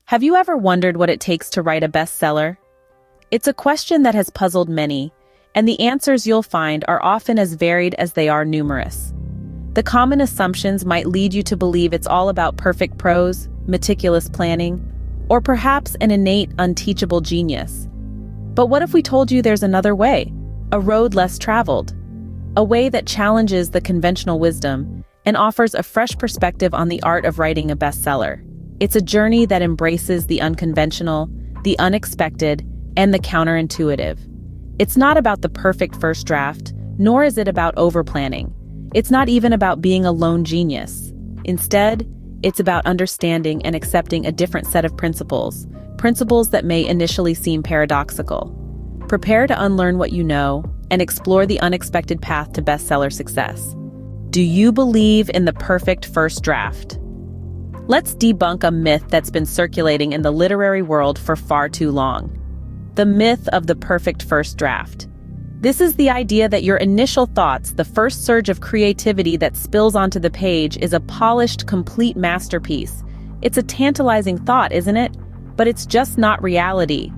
Have you ever wondered what it takes to write a bestseller? It's a question that has puzzled many, and the answers you'll find are often as varied as they are numerous. The common assumptions might lead you to believe it's all about perfect prose, meticulous planning, or perhaps an innate, unteachable genius. But what if we told you there's another way, a road less traveled, a way that challenges the conventional wisdom and offers a fresh perspective on the art of writing a bestseller? It's a journey that embraces the unconventional, the unexpected, and the counterintuitive. It's not about the perfect first draft, nor is it about overplanning. It's not even about being a lone genius. Instead, it's about understanding and accepting a different set of principles that may initially seem paradoxical. Prepare to unlearn what you know and explore the unexpected path to bestseller success. Do you believe in the perfect first draft? Let's debunk a myth that's been circulating in the literary world for far too long. The myth of the perfect first draft. This is the idea that your initial thoughts, the first surge of creativity that spills onto the page, is a polished, complete masterpiece. It's a tantalizing thought, isn't it? But it's just not reality.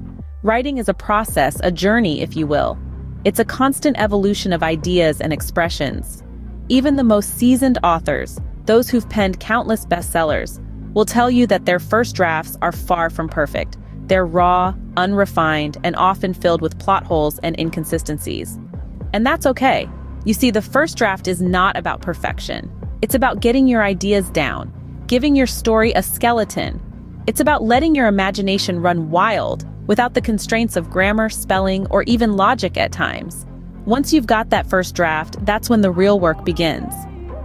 Writing is a process, a journey, if you will. It's a constant evolution of ideas and expressions. Even the most seasoned authors, those who've penned countless bestsellers, will tell you that their first drafts are far from perfect. They're raw, unrefined, and often filled with plot holes and inconsistencies. And that's okay. You see, the first draft is not about perfection. It's about getting your ideas down, giving your story a skeleton. It's about letting your imagination run wild without the constraints of grammar, spelling, or even logic at times. Once you've got that first draft, that's when the real work begins.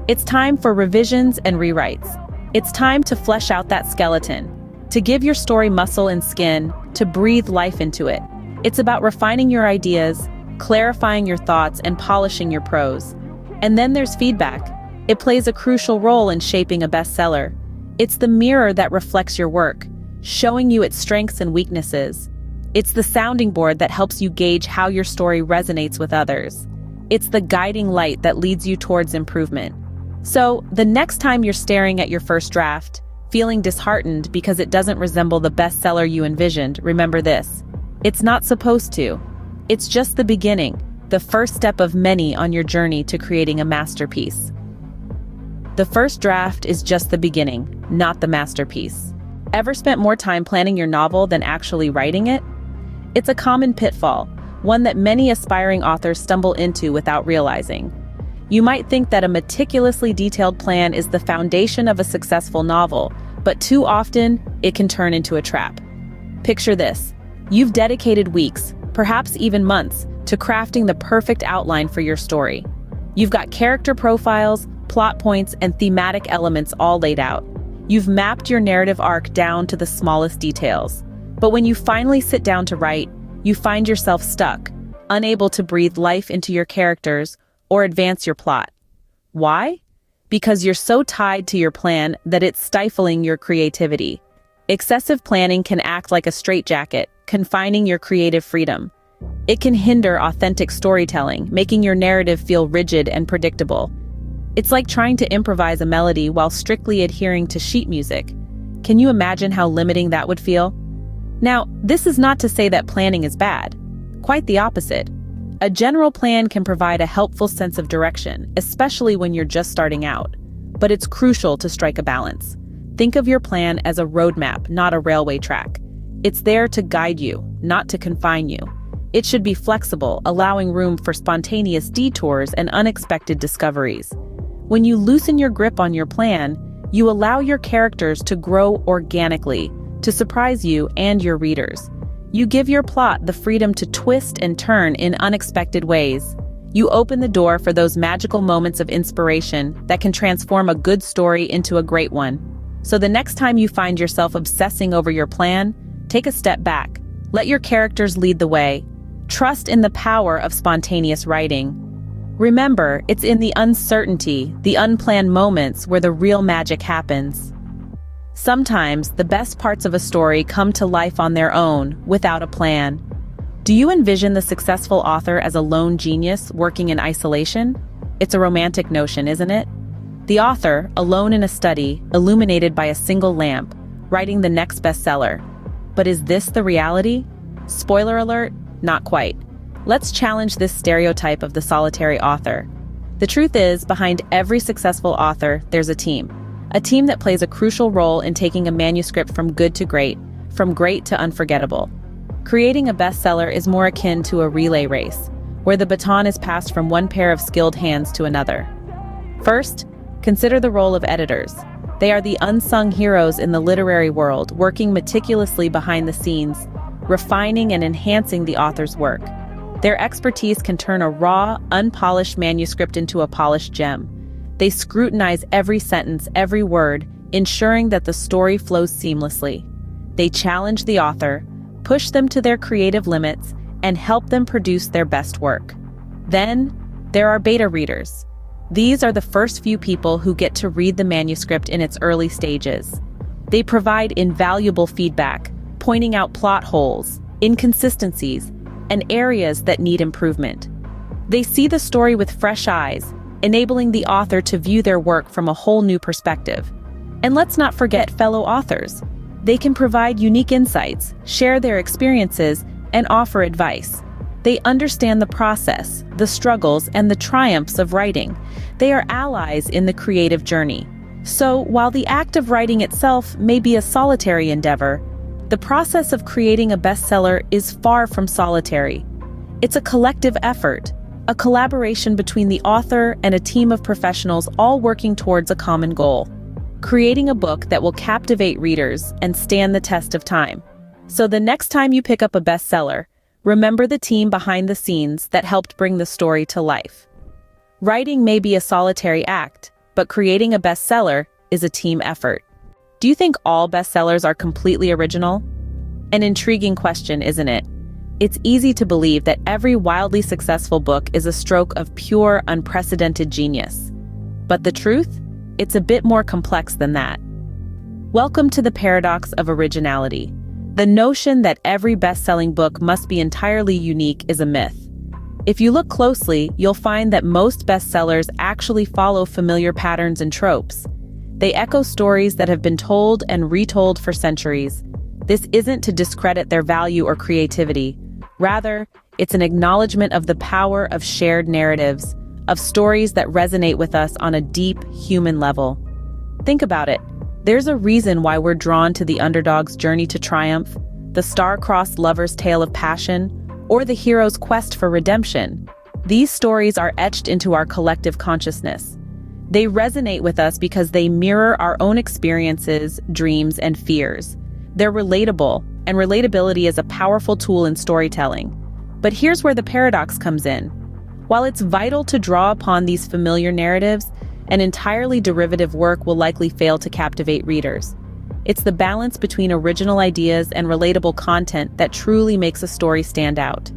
It's time for revisions and rewrites. It's time to flesh out that skeleton, to give your story muscle and skin, to breathe life into it. It's about refining your ideas, clarifying your thoughts, and polishing your prose. And then there's feedback. It plays a crucial role in shaping a bestseller. It's the mirror that reflects your work, showing you its strengths and weaknesses. It's the sounding board that helps you gauge how your story resonates with others. It's the guiding light that leads you towards improvement. So, the next time you're staring at your first draft, feeling disheartened because it doesn't resemble the bestseller you envisioned, remember this: it's not supposed to. It's just the beginning, the first step of many on your journey to creating a masterpiece. The first draft is just the beginning, not the masterpiece. Ever spent more time planning your novel than actually writing it? It's a common pitfall, one that many aspiring authors stumble into without realizing. You might think that a meticulously detailed plan is the foundation of a successful novel, but too often, it can turn into a trap. Picture this: you've dedicated weeks, perhaps even months, to crafting the perfect outline for your story. You've got character profiles, plot points, and thematic elements all laid out. You've mapped your narrative arc down to the smallest details. But when you finally sit down to write, you find yourself stuck, unable to breathe life into your characters or advance your plot. Why? Because you're so tied to your plan that it's stifling your creativity. Excessive planning can act like a straitjacket, confining your creative freedom. It can hinder authentic storytelling, making your narrative feel rigid and predictable. It's like trying to improvise a melody while strictly adhering to sheet music. Can you imagine how limiting that would feel? Now, this is not to say that planning is bad. Quite the opposite. A general plan can provide a helpful sense of direction, especially when you're just starting out. But it's crucial to strike a balance. Think of your plan as a roadmap, not a railway track. It's there to guide you, not to confine you. It should be flexible, allowing room for spontaneous detours and unexpected discoveries. When you loosen your grip on your plan, you allow your characters to grow organically, to surprise you and your readers. You give your plot the freedom to twist and turn in unexpected ways. You open the door for those magical moments of inspiration that can transform a good story into a great one. So the next time you find yourself obsessing over your plan, take a step back. Let your characters lead the way. Trust in the power of spontaneous writing. Remember, it's in the uncertainty, the unplanned moments where the real magic happens. Sometimes, the best parts of a story come to life on their own, without a plan. Do you envision the successful author as a lone genius working in isolation? It's a romantic notion, isn't it? The author, alone in a study, illuminated by a single lamp, writing the next bestseller. But is this the reality? Spoiler alert, not quite. Let's challenge this stereotype of the solitary author. The truth is, behind every successful author, there's a team. A team that plays a crucial role in taking a manuscript from good to great, from great to unforgettable. Creating a bestseller is more akin to a relay race, where the baton is passed from one pair of skilled hands to another. First, consider the role of editors. They are the unsung heroes in the literary world, working meticulously behind the scenes, refining and enhancing the author's work. Their expertise can turn a raw, unpolished manuscript into a polished gem. They scrutinize every sentence, every word, ensuring that the story flows seamlessly. They challenge the author, push them to their creative limits, and help them produce their best work. Then, there are beta readers. These are the first few people who get to read the manuscript in its early stages. They provide invaluable feedback, pointing out plot holes, inconsistencies, and areas that need improvement. They see the story with fresh eyes, enabling the author to view their work from a whole new perspective. And let's not forget fellow authors. They can provide unique insights, share their experiences, and offer advice. They understand the process, the struggles, and the triumphs of writing. They are allies in the creative journey. So, while the act of writing itself may be a solitary endeavor, the process of creating a bestseller is far from solitary. It's a collective effort, a collaboration between the author and a team of professionals all working towards a common goal, creating a book that will captivate readers and stand the test of time. So the next time you pick up a bestseller, remember the team behind the scenes that helped bring the story to life. Writing may be a solitary act, but creating a bestseller is a team effort. Do you think all bestsellers are completely original? An intriguing question, isn't it? It's easy to believe that every wildly successful book is a stroke of pure, unprecedented genius. But the truth? It's a bit more complex than that. Welcome to the paradox of originality. The notion that every best-selling book must be entirely unique is a myth. If you look closely, you'll find that most bestsellers actually follow familiar patterns and tropes. They echo stories that have been told and retold for centuries. This isn't to discredit their value or creativity. Rather, it's an acknowledgement of the power of shared narratives, of stories that resonate with us on a deep, human level. Think about it. There's a reason why we're drawn to the underdog's journey to triumph, the star-crossed lover's tale of passion, or the hero's quest for redemption. These stories are etched into our collective consciousness. They resonate with us because they mirror our own experiences, dreams, and fears. They're relatable, and relatability is a powerful tool in storytelling. But here's where the paradox comes in. While it's vital to draw upon these familiar narratives, an entirely derivative work will likely fail to captivate readers. It's the balance between original ideas and relatable content that truly makes a story stand out.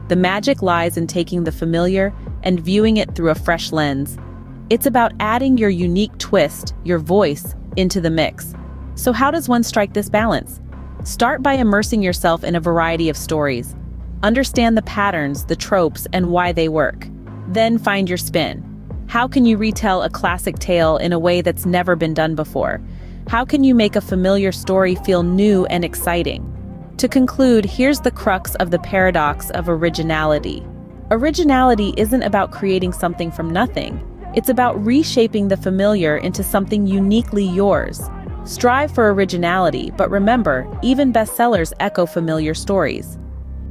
The magic lies in taking the familiar and viewing it through a fresh lens. It's about adding your unique twist, your voice, into the mix. So how does one strike this balance? Start by immersing yourself in a variety of stories. Understand the patterns, the tropes, and why they work. Then find your spin. How can you retell a classic tale in a way that's never been done before? How can you make a familiar story feel new and exciting? To conclude, here's the crux of the paradox of originality. Originality isn't about creating something from nothing. It's about reshaping the familiar into something uniquely yours. Strive for originality, but remember, even bestsellers echo familiar stories.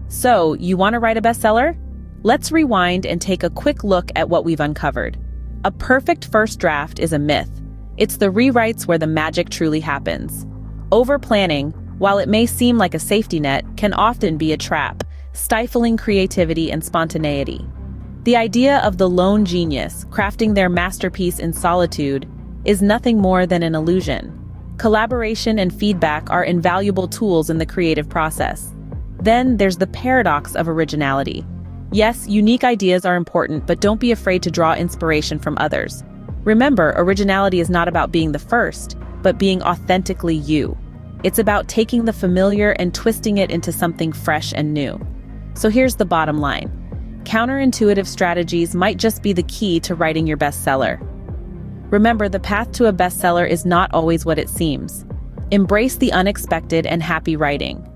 So, you want to write a bestseller? Let's rewind and take a quick look at what we've uncovered. A perfect first draft is a myth. It's the rewrites where the magic truly happens. Over-planning, while it may seem like a safety net, can often be a trap, stifling creativity and spontaneity. The idea of the lone genius crafting their masterpiece in solitude is nothing more than an illusion. Collaboration and feedback are invaluable tools in the creative process. Then there's the paradox of originality. Yes, unique ideas are important, but don't be afraid to draw inspiration from others. Remember, originality is not about being the first, but being authentically you. It's about taking the familiar and twisting it into something fresh and new. So here's the bottom line. Counterintuitive strategies might just be the key to writing your bestseller. Remember, the path to a bestseller is not always what it seems. Embrace the unexpected and happy writing.